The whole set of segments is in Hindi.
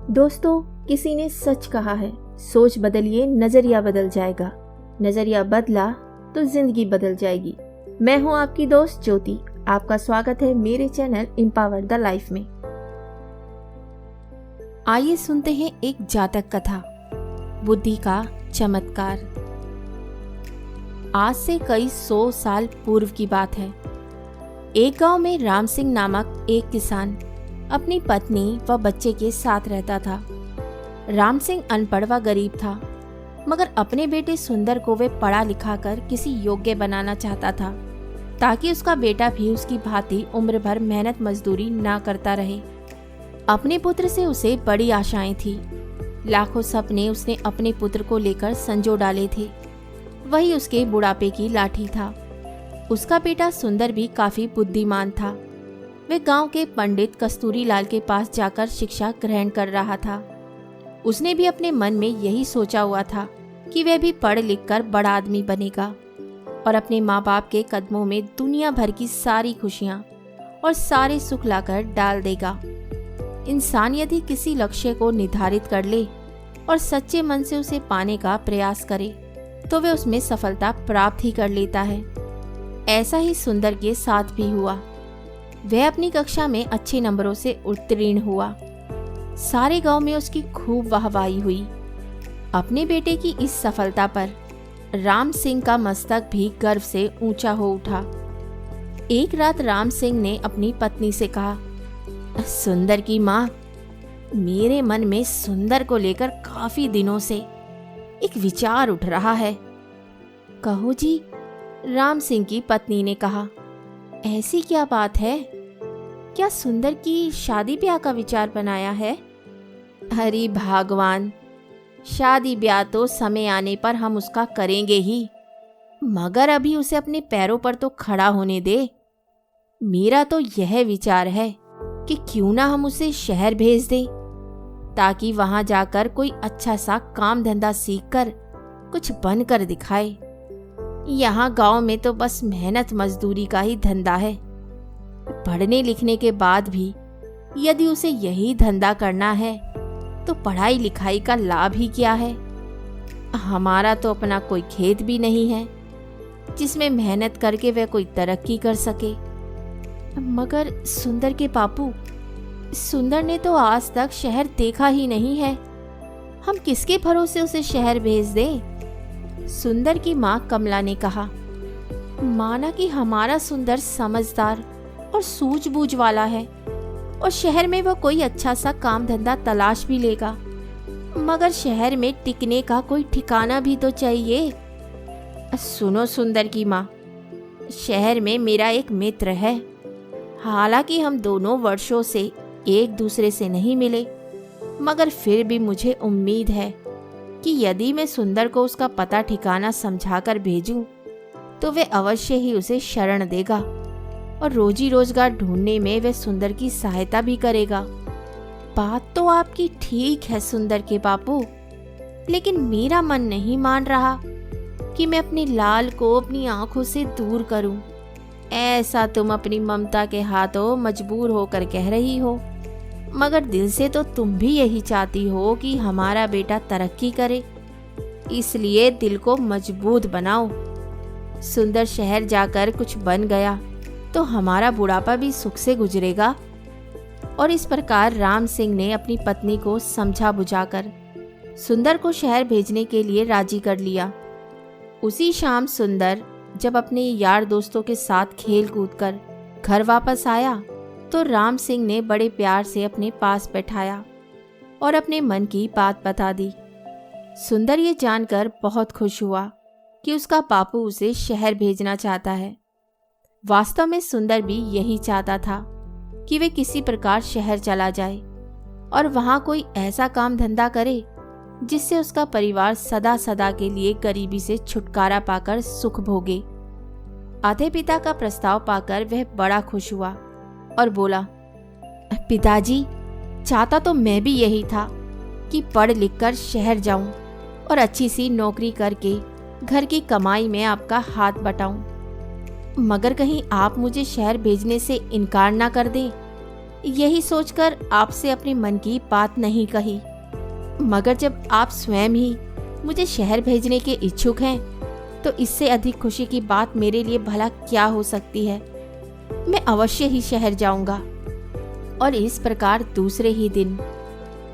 दोस्तों, किसी ने सच कहा है, सोच बदलिए नजरिया बदल जाएगा। नजरिया बदला तो जिंदगी बदल जाएगी। मैं हूं आपकी दोस्त ज्योति। आपका स्वागत है मेरे चैनल एम्पावर द लाइफ में। आइए सुनते हैं एक जातक कथा, बुद्धि का चमत्कार। आज से कई 100 साल पूर्व की बात है। एक गांव में राम सिंह नामक एक किसान अपनी पत्नी व बच्चे के साथ रहता था। राम सिंह अनपढ़ व गरीब था, मगर अपने बेटे सुंदर को वे पढ़ा लिखा कर किसी योग्य बनाना चाहता था, ताकि उसका बेटा भी उसकी भांति उम्र भर मेहनत मजदूरी ना करता रहे। अपने पुत्र से उसे बड़ी आशाएं थी। लाखों सपने उसने अपने पुत्र को लेकर संजो डाले थे। वही उसके बुढ़ापे की लाठी था। उसका बेटा सुंदर भी काफी बुद्धिमान था। वे गांव के पंडित कस्तूरी लाल के पास जाकर शिक्षा ग्रहण कर रहा था। उसने भी अपने मन में यही सोचा हुआ था कि वह भी पढ़ लिख कर बड़ा आदमी बनेगा और अपने माँ बाप के कदमों में दुनिया भर की सारी खुशियाँ और सारे सुख लाकर डाल देगा। इंसान यदि किसी लक्ष्य को निर्धारित कर ले और सच्चे मन से उसे पाने का प्रयास करे तो वह उसमें सफलता प्राप्त ही कर लेता है। ऐसा ही सुंदर के साथ भी हुआ। वह अपनी कक्षा में अच्छे नंबरों से उत्तीर्ण हुआ। सारे गांव में उसकी खूब वाहवाही हुई। अपने बेटे की इस सफलता पर राम सिंह का मस्तक भी गर्व से ऊंचा हो उठा। एक रात राम सिंह ने अपनी पत्नी से कहा, सुंदर की माँ, मेरे मन में सुंदर को लेकर काफी दिनों से एक विचार उठ रहा है। कहो जी, राम सिंह की पत्नी ने कहा। ऐसी क्या बात है? क्या सुंदर की शादी ब्याह का विचार बनाया है? हरि भगवान, शादी ब्याह तो समय आने पर हम उसका करेंगे ही, मगर अभी उसे अपने पैरों पर तो खड़ा होने दे। मेरा तो यह विचार है कि क्यों ना हम उसे शहर भेज दें, ताकि वहां जाकर कोई अच्छा सा काम धंधा सीखकर कुछ बन कर दिखाए। यहाँ गांव में तो बस मेहनत मजदूरी का ही धंधा है। पढ़ने लिखने के बाद भी यदि उसे यही धंधा करना है तो पढ़ाई लिखाई का लाभ ही क्या है? हमारा तो अपना कोई खेत भी नहीं है जिसमें मेहनत करके वह कोई तरक्की कर सके। मगर सुंदर के बापू, सुंदर ने तो आज तक शहर देखा ही नहीं है। हम किसके भरोसे उसे शहर भेज दें? सुंदर की माँ कमला ने कहा, माना कि हमारा सुंदर समझदार और सूझबूझ वाला है और शहर में वह कोई अच्छा सा काम धंधा तलाश भी लेगा, मगर शहर में टिकने का कोई ठिकाना भी तो चाहिए। सुनो सुंदर की माँ, शहर में मेरा एक मित्र है। हालांकि हम दोनों वर्षों से एक दूसरे से नहीं मिले, मगर फिर भी मुझे उम्मीद है कि यदि मैं सुंदर को उसका पता ठिकाना समझाकर भेजूं तो वह अवश्य ही उसे शरण देगा और रोजी रोजगार ढूंढने में वह सुंदर की सहायता भी करेगा। बात तो आपकी ठीक है सुंदर के बापू, लेकिन मेरा मन नहीं मान रहा कि मैं अपने लाल को अपनी आंखों से दूर करूं। ऐसा तुम अपनी ममता के हाथों मजबूर होकर कह रही हो, मगर दिल से तो तुम भी यही चाहती हो कि हमारा बेटा तरक्की करे। इसलिए दिल को मजबूत बनाओ। सुंदर शहर जाकर कुछ बन गया तो हमारा बुढ़ापा भी सुख से गुजरेगा। और इस प्रकार राम सिंह ने अपनी पत्नी को समझा बुझाकर सुंदर को शहर भेजने के लिए राजी कर लिया। उसी शाम सुंदर जब अपने यार दोस्तों के साथ खेल कूद कर घर वापस आया तो राम सिंह ने बड़े प्यार से अपने पास बैठाया और अपने मन की बात बता दी। सुंदर ये जानकर बहुत खुश हुआ कि उसका बापू उसे शहर भेजना चाहता है। वास्तव में सुंदर भी यही चाहता था कि वे किसी प्रकार शहर चला जाए और वहां कोई ऐसा काम धंधा करे जिससे उसका परिवार सदा सदा के लिए गरीबी से छुटकारा पाकर सुख भोगे। आधे पिता का प्रस्ताव पाकर वह बड़ा खुश हुआ और बोला, पिताजी, चाहता तो मैं भी यही था कि पढ़ लिख कर शहर जाऊं और अच्छी सी नौकरी करके घर की कमाई में आपका हाथ बटाऊं, मगर कहीं आप मुझे शहर भेजने से इनकार ना कर दें, यही सोचकर आपसे अपने मन की बात नहीं कही, मगर जब आप स्वयं ही मुझे शहर भेजने के इच्छुक हैं, तो इससे अधिक खुशी की बात मेरे लिए भला क्या हो सकती है। मैं अवश्य ही शहर जाऊंगा। और इस प्रकार दूसरे ही दिन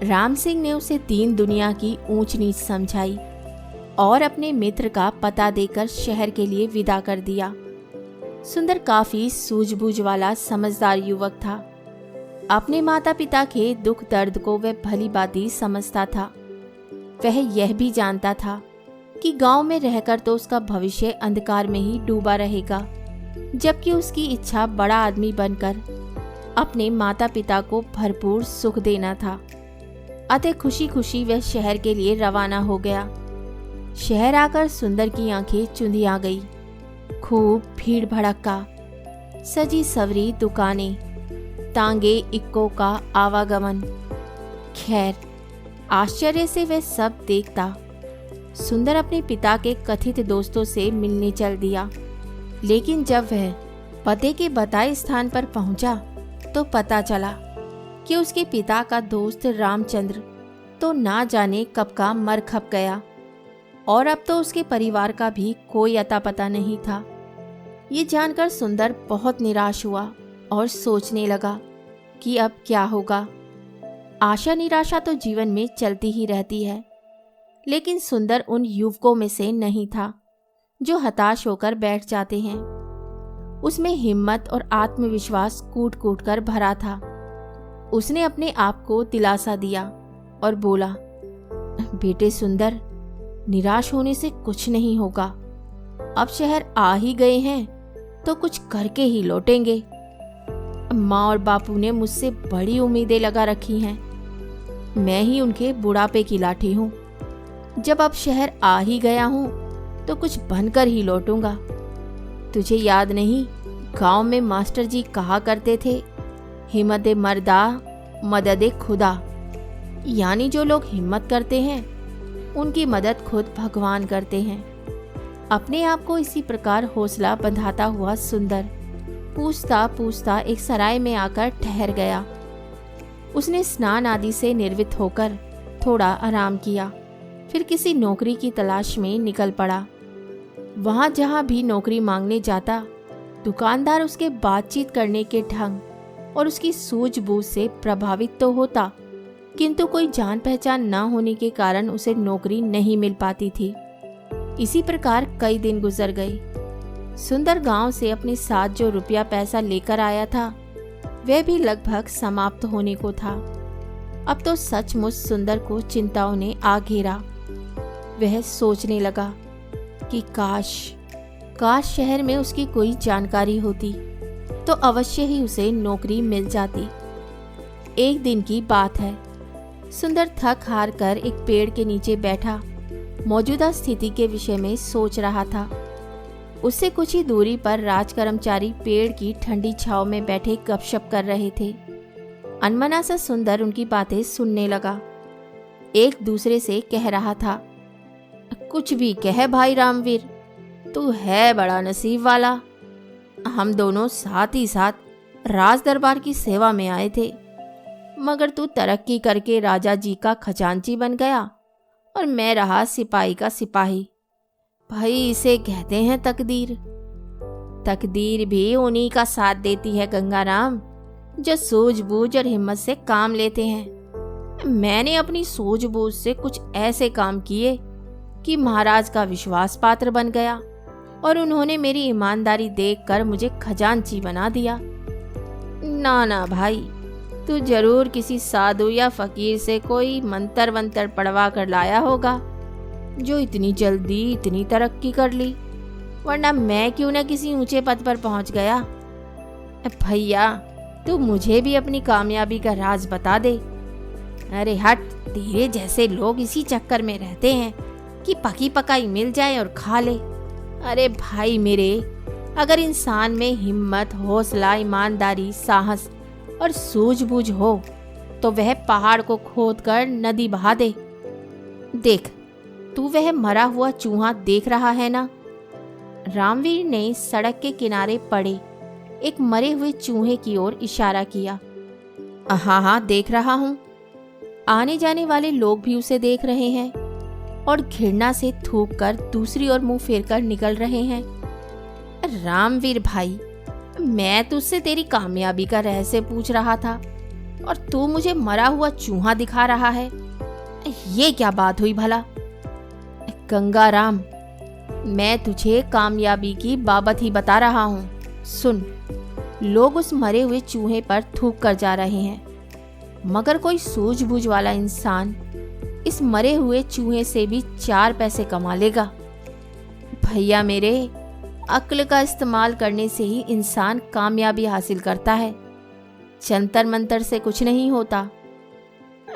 राम सिंह ने उसे दीन दुनिया की ऊंच नीच समझाई और अपने मित्र का पता देकर शहर के लिए विदा कर दिया। सुंदर काफी सूझबूझ वाला समझदार युवक था। अपने माता पिता के दुख दर्द को वह भली भांति समझता था। वह यह भी जानता था कि गांव में रहकर तो उसका भविष्य अंधकार में ही डूबा रहेगा, जबकि उसकी इच्छा बड़ा आदमी बनकर अपने माता पिता को भरपूर सुख देना था। अतः खुशी खुशी वह शहर के लिए रवाना हो गया। शहर आकर सुंदर की आंखें चुंधिया गई। खूब भीड़ भड़क्का, सजी सवरी दुकानें, तांगे इक्कों का आवागमन। खैर, आश्चर्य से वह सब देखता सुंदर अपने पिता के कथित दोस्तों से मिलने चल दिया। लेकिन जब वह पते के बताए स्थान पर पहुंचा तो पता चला कि उसके पिता का दोस्त रामचंद्र तो ना जाने कब का मर खप गया और अब तो उसके परिवार का भी कोई अता पता नहीं था। ये जानकर सुंदर बहुत निराश हुआ और सोचने लगा कि अब क्या होगा। आशा निराशा तो जीवन में चलती ही रहती है, लेकिन सुंदर उन युवकों में से नहीं था जो हताश होकर बैठ जाते हैं। उसमें हिम्मत और आत्मविश्वास कूट कूट कर भरा था। उसने अपने आप को दिलासा दिया और बोला, बेटे सुंदर, निराश होने से कुछ नहीं होगा। अब शहर आ ही गए हैं तो कुछ करके ही लौटेंगे। माँ और बापू ने मुझसे बड़ी उम्मीदें लगा रखी हैं। मैं ही उनके बुढ़ापे की लाठी हूँ। जब अब शहर आ ही गया हूँ तो कुछ बनकर ही लौटूंगा। तुझे याद नहीं, गांव में मास्टर जी कहा करते थे, हिम्मत मर्दा मदद खुदा। यानी जो लोग हिम्मत करते हैं उनकी मदद खुद भगवान करते हैं। अपने आप को इसी प्रकार हौसला बंधाता हुआ सुंदर पूछता पूछता एक सराय में आकर ठहर गया। उसने स्नान आदि से निर्वित होकर थोड़ा आराम किया, फिर किसी नौकरी की तलाश में निकल पड़ा। वहां जहां भी नौकरी मांगने जाता, दुकानदार उसके बातचीत करने के ढंग और उसकी सूझबूझ से प्रभावित तो होता, किंतु कोई जान पहचान न होने के कारण उसे नौकरी नहीं मिल पाती थी। इसी प्रकार कई दिन गुजर गए। सुंदर गांव से अपने साथ जो रुपया पैसा लेकर आया था वह भी लगभग समाप्त होने को था। अब तो सचमुच सुंदर को चिंताओं ने आ घेरा। वह सोचने लगा कि काश शहर में उसकी कोई जानकारी होती तो अवश्य ही उसे नौकरी मिल जाती। एक दिन की बात है। सुंदर थक हार कर एक पेड़ के नीचे बैठा मौजूदा स्थिति के विषय में सोच रहा था। उससे कुछ ही दूरी पर राज कर्मचारी पेड़ की ठंडी छांव में बैठे गपशप कर रहे थे। अनमना सा सुंदर उनकी बातें सुनने लगा। एक दूसरे से कह रहा था, कुछ भी कह भाई रामवीर, तू है बड़ा नसीब वाला। हम दोनों साथ ही साथ राज दरबार की सेवा में आए थे, मगर तू तरक्की करके राजा जी का खजांची बन गया और मैं रहा सिपाही का सिपाही। भाई इसे कहते हैं तकदीर। तकदीर भी उन्हीं का साथ देती है गंगाराम, जो सूझबूझ और हिम्मत से काम लेते हैं। मैंने अपनी सूझबूझ से कुछ ऐसे काम किए कि महाराज का विश्वास पात्र बन गया और उन्होंने मेरी ईमानदारी देखकर मुझे खजांची बना दिया। ना भाई, तू जरूर किसी साधु या फकीर से कोई मंतर वंतर पढ़वा कर लाया होगा जो इतनी जल्दी इतनी तरक्की कर ली, वरना मैं क्यों ना किसी ऊंचे पद पर पहुंच गया। भैया तू मुझे भी अपनी कामयाबी का राज बता दे। अरे हट, तेरे जैसे लोग इसी चक्कर में रहते हैं कि पकी पकाई मिल जाए और खा ले। अरे भाई मेरे, अगर इंसान में हिम्मत, हौसला, ईमानदारी, साहस और सूझबूझ हो तो वह पहाड़ को खोदकर नदी बहा दे। देख, तू वह मरा हुआ चूहा देख रहा है ना? रामवीर ने सड़क के किनारे पड़े एक मरे हुए चूहे की ओर इशारा किया। हाँ हाँ, देख रहा हूँ। आने जाने वाले लोग भी उसे देख रहे हैं और घृणा से थूक कर दूसरी ओर मुंह फेर कर निकल रहे हैं। रामवीर भाई, मैं तुझसे तेरी कामयाबी का रहस्य पूछ रहा था और तू मुझे मरा हुआ चूहा दिखा रहा है। ये क्या बात हुई भला? गंगाराम, मैं तुझे कामयाबी की बाबत ही बता रहा हूँ। सुन, लोग उस मरे हुए चूहे पर थूक कर जा रहे हैं, मगर कोई सूझबूझ वाला इंसान इस मरे हुए चूहे से भी 4 पैसे कमा लेगा। भैया मेरे, अक्ल का इस्तेमाल करने से ही इंसान कामयाबी हासिल करता है, जंतर मंतर से कुछ नहीं होता।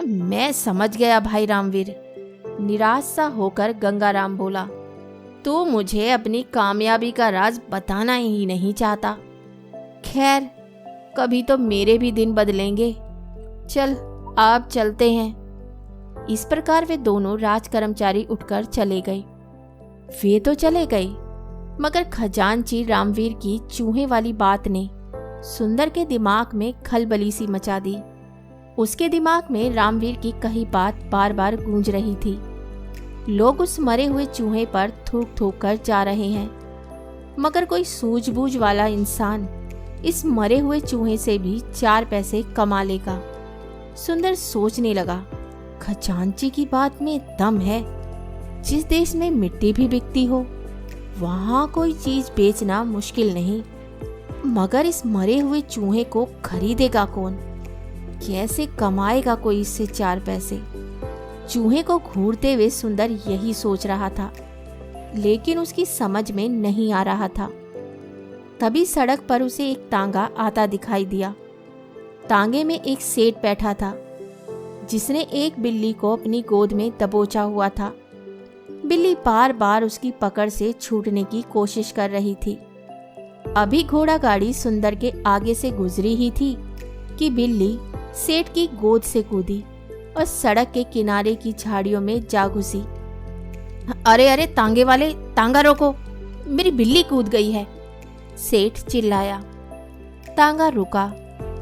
मैं समझ गया भाई रामवीर, निराश सा होकर गंगाराम बोला। तू मुझे अपनी कामयाबी का राज बताना ही नहीं चाहता। खैर, कभी तो मेरे भी दिन बदलेंगे। चल, आप चलते हैं। इस प्रकार वे दोनों राज कर्मचारी उठकर चले गए। वे तो चले गए, मगर खजांची रामवीर की चूहे वाली बात ने सुंदर के दिमाग में खलबली सी मचा दी। उसके दिमाग में रामवीर की कही बात बार बार गूंज रही थी। लोग उस मरे हुए चूहे पर थूक थूक कर जा रहे हैं, मगर कोई सूझबूझ वाला इंसान इस मरे हुए चूहे से भी 4 पैसे कमा लेगा। सुंदर सोचने लगा, खजांची की बात में दम है। जिस देश में मिट्टी भी बिकती हो, वहां कोई चीज बेचना मुश्किल नहीं, मगर इस मरे हुए चूहे को खरीदेगा कौन? कैसे कमाएगा कोई इससे 4 पैसे? चूहे को घूरते हुए सुंदर यही सोच रहा था, लेकिन उसकी समझ में नहीं आ रहा था। तभी सड़क पर उसे एक तांगा आता दिखाई दिया। तांगे में एक सेठ बैठा था, जिसने एक बिल्ली को अपनी गोद में दबोचा हुआ था। बिल्ली बार बार उसकी पकड़ से छूटने की कोशिश कर रही थी। अभी घोड़ा गाड़ी सुंदर के आगे से गुजरी ही थी कि बिल्ली सेठ की गोद से कूदी और सड़क के किनारे की झाड़ियों में जा घुसी। अरे अरे तांगे वाले, तांगा रोको, मेरी बिल्ली कूद गई है, सेठ चिल्लाया। तांगा रुका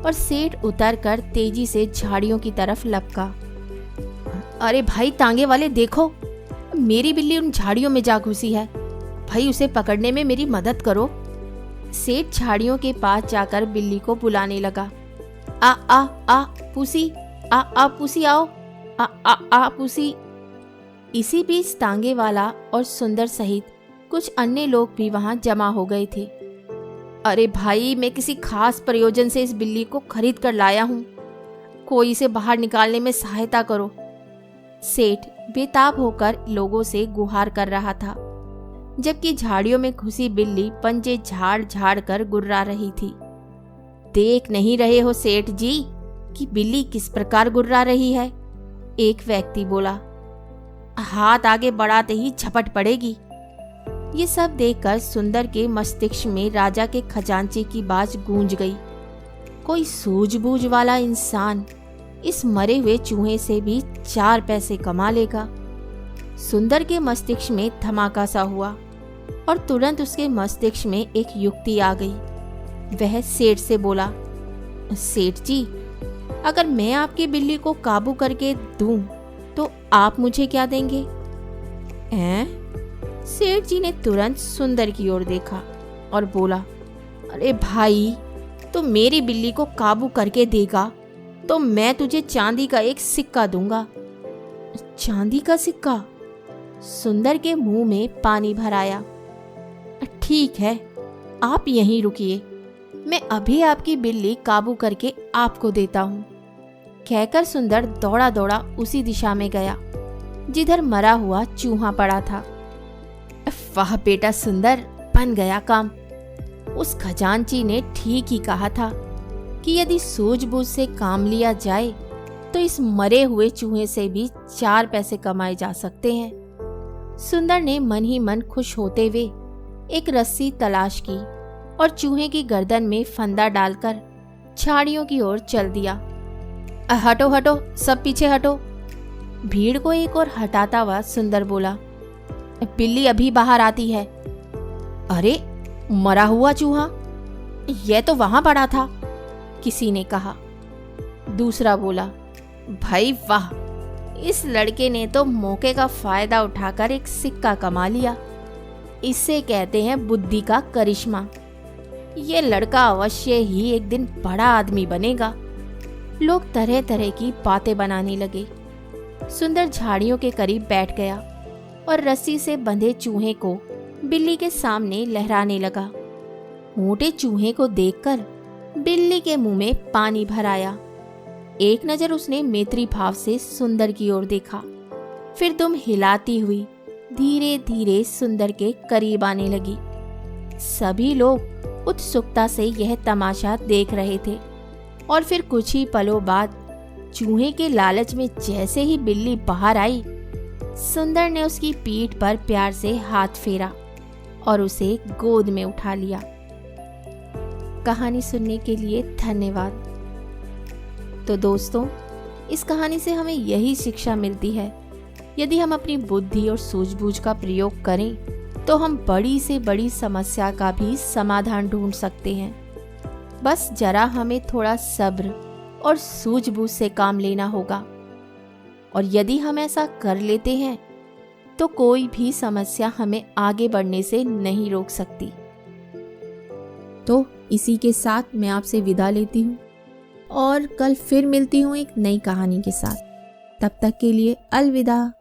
और सेठ उतरकर तेजी से झाड़ियों की तरफ लपका। अरे भाई तांगे वाले, देखो, मेरी बिल्ली उन झाड़ियों में जा घुसी है। भाई, उसे पकड़ने में मेरी मदद करो। सेठ झाड़ियों के पास जाकर बिल्ली को बुलाने लगा। आ आ आ पुसी, आ पुसी आओ, आ पुसी। इसी बीच तांगे वाला और सुंदर सहित कुछ अन्य लोग भी वहां जमा हो गए थे। अरे भाई, मैं किसी खास प्रयोजन से इस बिल्ली को खरीद कर लाया हूँ, कोई इसे बाहर निकालने में सहायता करो। सेठ बेताब होकर लोगों से गुहार कर रहा था, जबकि झाड़ियों में घुसी बिल्ली पंजे झाड़ झाड़ कर गुर्रा रही थी। देख नहीं रहे हो सेठ जी कि बिल्ली किस प्रकार गुर्रा रही है? एक व्यक्ति बोला। हाथ आगे बढ़ाते ही झपट पड़ेगी। ये सब देखकर सुंदर के मस्तिष्क में राजा के खजांची की बात गूंज गई। कोई सूझबूझ वाला इंसान इस मरे हुए चूहे से भी 4 पैसे कमा लेगा। सुंदर के मस्तिष्क में धमाका सा हुआ और तुरंत उसके मस्तिष्क में एक युक्ति आ गई। वह सेठ से बोला, सेठ जी, अगर मैं आपकी बिल्ली को काबू करके दूं तो आप मुझे क्या देंगे? सेठ जी ने तुरंत सुंदर की ओर देखा और बोला, अरे भाई, तो मेरी बिल्ली को काबू करके देगा तो मैं तुझे चांदी का एक सिक्का दूंगा। चांदी का सिक्का? सुंदर के मुंह में पानी भर आया। ठीक है, आप यहीं रुकिए, मैं अभी आपकी बिल्ली काबू करके आपको देता हूँ। कहकर सुंदर दौड़ा दौड़ा उसी दिशा में गया जिधर मरा हुआ चूहा पड़ा था। वाह बेटा सुंदर, बन गया काम। उस खजांची ने ठीक ही कहा था कि यदि सूझबूझ से काम लिया जाए तो इस मरे हुए चूहे से भी 4 पैसे कमाए जा सकते हैं। सुंदर ने मन ही मन खुश होते हुए एक रस्सी तलाश की और चूहे की गर्दन में फंदा डालकर झाड़ियों की ओर चल दिया। हटो हटो, सब पीछे हटो। भीड़ को एक और हटाता हुआ सुंदर बोला, बिल्ली अभी बाहर आती है। अरे, मरा हुआ चूहा, यह तो वहां पड़ा था, किसी ने कहा। दूसरा बोला, भाई वाह, इस लड़के ने तो मौके का फायदा उठाकर एक सिक्का कमा लिया। इसे कहते हैं बुद्धि का करिश्मा। ये लड़का अवश्य ही एक दिन बड़ा आदमी बनेगा। लोग तरह तरह की बातें बनाने लगे। सुंदर झाड़ियों के करीब बैठ गया और रस्सी से बंधे चूहे को बिल्ली के सामने लहराने लगा। मोटे चूहे को देखकर बिल्ली के मुंह में पानी भर आया। एक नजर उसने मैत्री भाव से सुंदर की ओर देखा, फिर दुम हिलाती हुई धीरे धीरे सुंदर के करीब आने लगी। सभी लोग उत्सुकता से यह तमाशा देख रहे थे और फिर कुछ ही पलों बाद चूहे के लालच में जैसे ही बिल्ली बाहर आई, सुंदर ने उसकी पीठ पर प्यार से हाथ फेरा और उसे गोद में उठा लिया। कहानी सुनने के लिए धन्यवाद। तो दोस्तों, इस कहानी से हमें यही शिक्षा मिलती है, यदि हम अपनी बुद्धि और सूझबूझ का प्रयोग करें तो हम बड़ी से बड़ी समस्या का भी समाधान ढूंढ सकते हैं। बस जरा हमें थोड़ा सब्र और सूझबूझ से काम लेना होगा, और यदि हम ऐसा कर लेते हैं तो कोई भी समस्या हमें आगे बढ़ने से नहीं रोक सकती। तो इसी के साथ मैं आपसे विदा लेती हूँ और कल फिर मिलती हूँ एक नई कहानी के साथ। तब तक के लिए अलविदा।